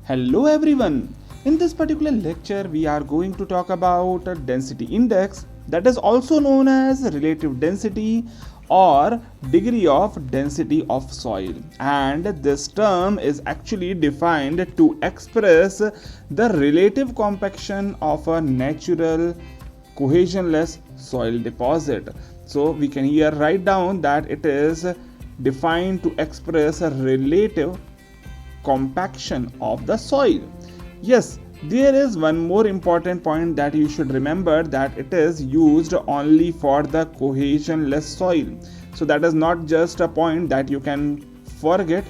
Hello everyone. In this particular lecture we are going to talk about a density index, that is also known as relative density or degree of density of soil, and this term is actually defined to express the relative compaction of a natural cohesionless soil deposit. So we can here write down that it is defined to express a relative compaction of the soil. Yes, there is one more important point that you should remember, that it is used only for the cohesionless soil. So that is not just a point that you can forget.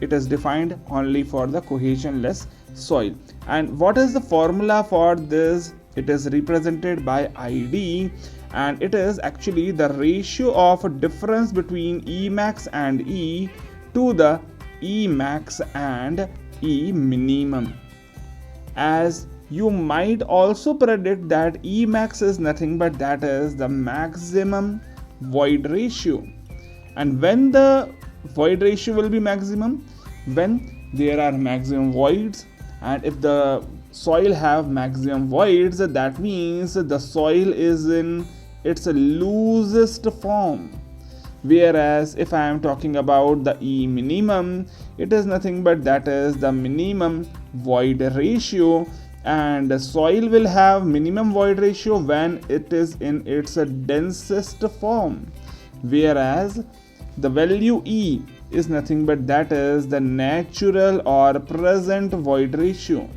It is defined only for the cohesionless soil. And what is the formula for this? It is represented by ID, and it is actually the ratio of difference between E max and E to the E max and E minimum. As you might also predict that E max is nothing but that is the maximum void ratio. And when the void ratio will be maximum? When there are maximum voids, and if the soil have maximum voids, that means the soil is in its loosest form. Whereas if I am talking about the E minimum, it is nothing but that is the minimum void ratio, and the soil will have minimum void ratio when it is in its densest form. Whereas the value E is nothing but that is the natural or present void ratio.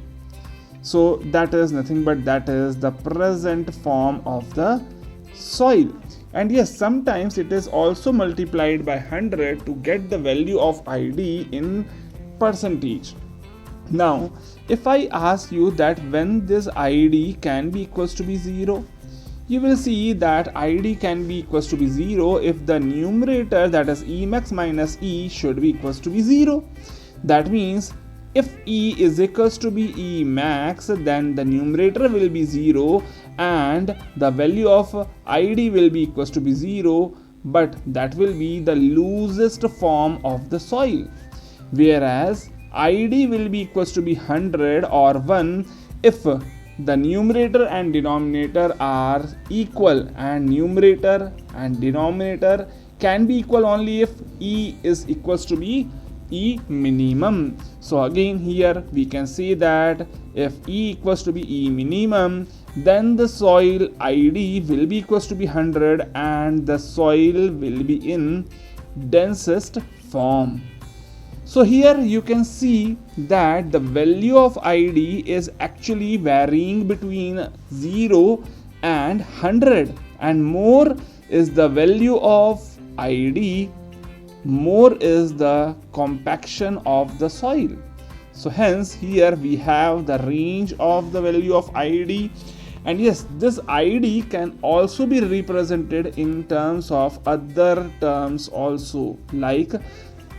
So that is nothing but that is the present form of the soil. And yes, sometimes it is also multiplied by 100 to get the value of ID in percentage. Now, if I ask you that when this ID can be equals to be 0, you will see that ID can be equals to be 0 if the numerator, that is E max minus E, should be equals to be 0. That means if E is equals to be E max, then the numerator will be 0 and the value of ID will be equals to be 0, but that will be the loosest form of the soil. Whereas ID will be equals to be 100 or 1 if the numerator and denominator are equal, and numerator and denominator can be equal only if E is equals to be E minimum. So again here we can say that if E equals to be E minimum, then the soil ID will be equals to be 100 and the soil will be in densest form. So here you can see that the value of ID is actually varying between 0 and 100, and more is the value of ID, more is the compaction of the soil. So hence here we have the range of the value of ID. And yes, this ID can also be represented in terms of other terms also. Like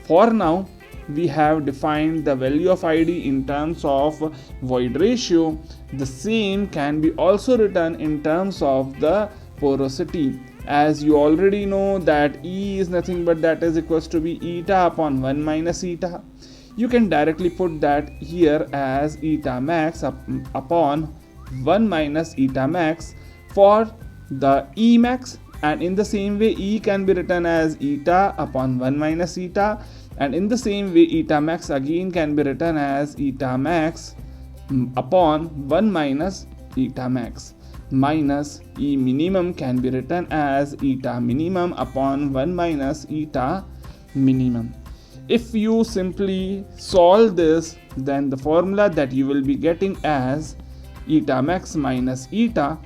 for now, we have defined the value of ID in terms of void ratio. The same can be also written in terms of the porosity. As you already know that E is nothing but that is equals to be eta upon 1 minus eta. You can directly put that here as eta max upon 1 minus eta max for the E max, and in the same way E can be written as eta upon 1 minus eta, and in the same way eta max again can be written as eta max upon 1 minus eta max, minus E minimum can be written as eta minimum upon 1 minus eta minimum. If you simply solve this, then the formula that you will be getting as eta max minus eta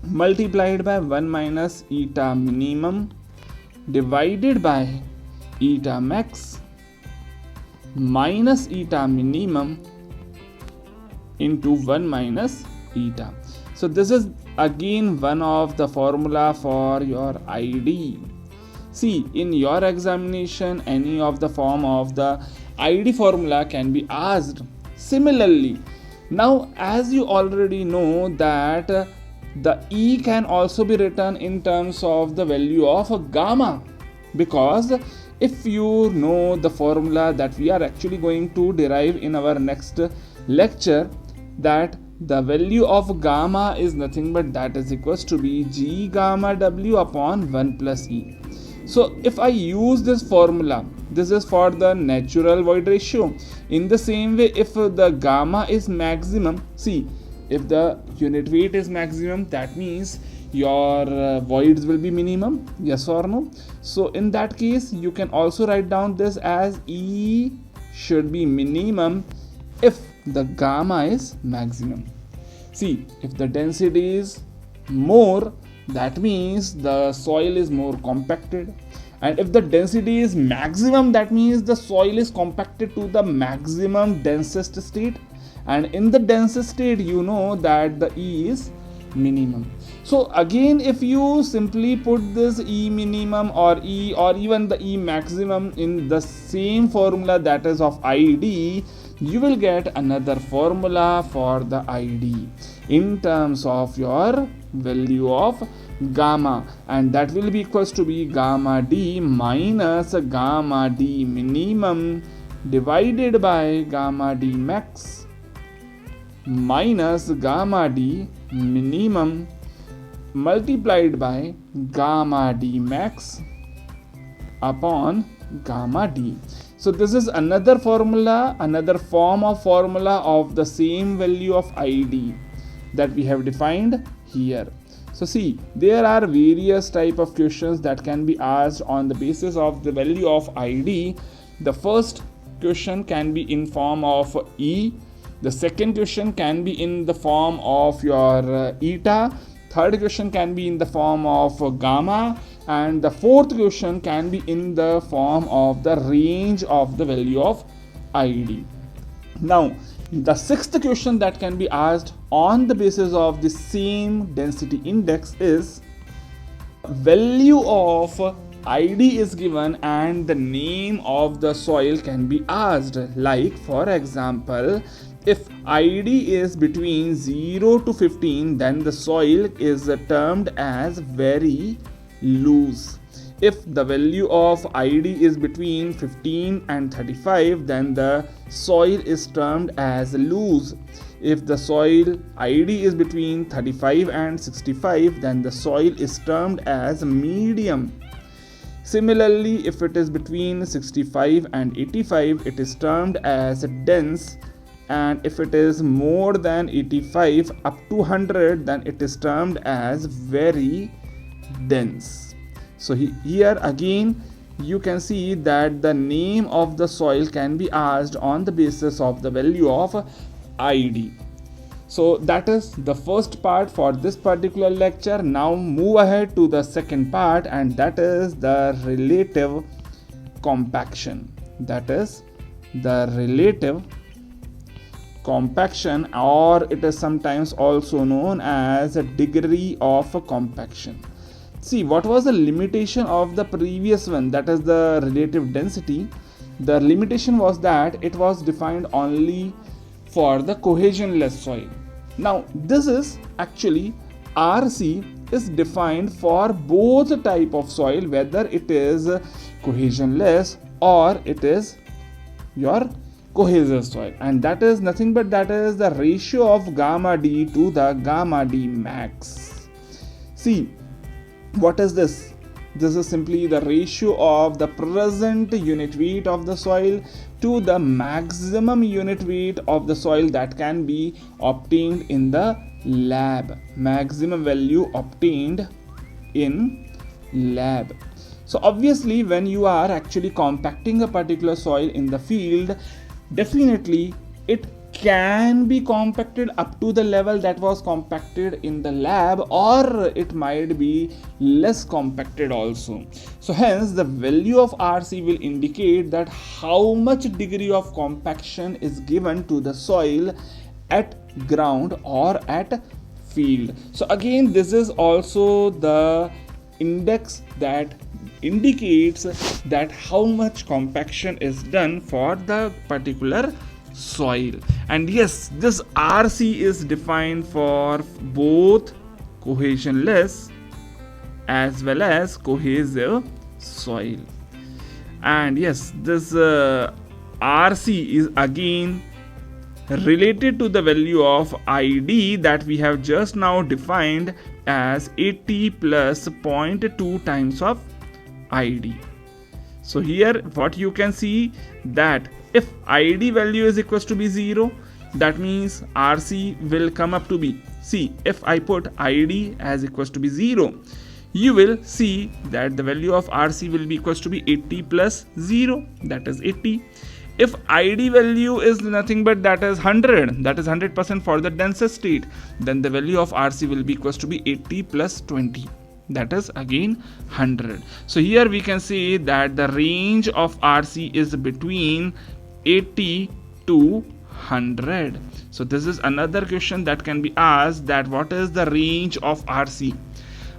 multiplied by 1 minus eta minimum divided by eta max minus eta minimum into 1 minus eta. So this is again one of the formula for your ID. See, in your examination any of the form of the ID formula can be asked. Similarly, now as you already know that the E can also be written in terms of the value of gamma. because if you know the formula that we are actually going to derive in our next lecture, that the value of gamma is nothing but that is equals to be G gamma W upon 1 plus E. So if I use this formula, this is for the natural void ratio. In the same way, if the gamma is maximum, see, if the unit weight is maximum, that means your voids will be minimum, yes or no? So in that case, you can also write down this as E should be minimum if the gamma is maximum. See, if the density is more, that means the soil is more compacted, and if the density is maximum, that means the soil is compacted to the maximum densest state, and in the densest state you know that the E is minimum. So again, if you simply put this E minimum or E or even the E maximum in the same formula, that is of ID, you will get another formula for the ID in terms of your value of gamma, and that will be equals to be gamma D minus gamma D minimum divided by gamma D max minus gamma D minimum multiplied by gamma D max upon gamma D. So this is another formula, another form of formula of the same value of ID that we have defined here. So see, there are various type of questions that can be asked on the basis of the value of ID. The first question can be in form of E. The second question can be in the form of your eta. Third question can be in the form of gamma, and the fourth question can be in the form of the range of the value of ID. Now, the sixth question that can be asked on the basis of the same density index is value of ID is given and the name of the soil can be asked. Like for example, if ID is between 0 to 15, then the soil is termed as very loose. If the value of ID is between 15 and 35, then the soil is termed as loose. If the soil ID is between 35 and 65, then the soil is termed as medium. Similarly, if it is between 65 and 85, it is termed as dense. And if it is more than 85 up to 100, then it is termed as very dense. So here again you can see that the name of the soil can be asked on the basis of the value of ID. So that is the first part for this particular lecture. Now move ahead to the second part, and that is the relative compaction. That is the relative compaction, or it is sometimes also known as a degree of compaction. See, what was the limitation of the previous one, that is the relative density? The limitation was that it was defined only for the cohesionless soil. Now this is actually RC is defined for both type of soil, whether it is cohesionless or it is your cohesive soil, and that is nothing but that is the ratio of gamma D to the gamma D max. See, what is this? This is simply the ratio of the present unit weight of the soil to the maximum unit weight of the soil that can be obtained in the lab. Maximum value obtained in lab. So obviously when you are actually compacting a particular soil in the field, definitely it can be compacted up to the level that was compacted in the lab, or it might be less compacted also. So hence the value of RC will indicate that how much degree of compaction is given to the soil at ground or at field. So again, this is also the index that indicates that how much compaction is done for the particular soil. And yes, this RC is defined for both cohesionless as well as cohesive soil. And yes, this RC is again related to the value of ID that we have just now defined as 80 plus 0.2 times of ID. So here what you can see, that if ID value is equals to be 0, that means RC will come up to be, see, if I put ID as equals to be 0, you will see that the value of RC will be equals to be 80 plus 0, that is 80. If ID value is nothing but that is 100, that is 100% for the densest state, then the value of RC will be equals to be 80 plus 20, that is again 100. So here we can see that the range of RC is between 80 to 100. So this is another question that can be asked, that what is the range of RC?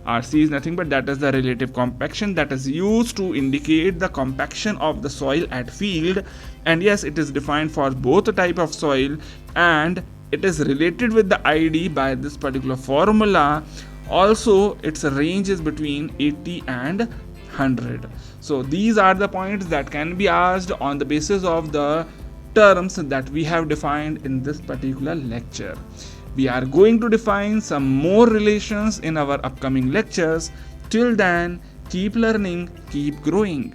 RC is nothing but that is the relative compaction that is used to indicate the compaction of the soil at field. And yes, it is defined for both the type of soil, and it is related with the ID by this particular formula. Also, its range is between 80 and 100. So these are the points that can be asked on the basis of the terms that we have defined in this particular lecture. We are going to define some more relations in our upcoming lectures. Till then, keep learning, keep growing.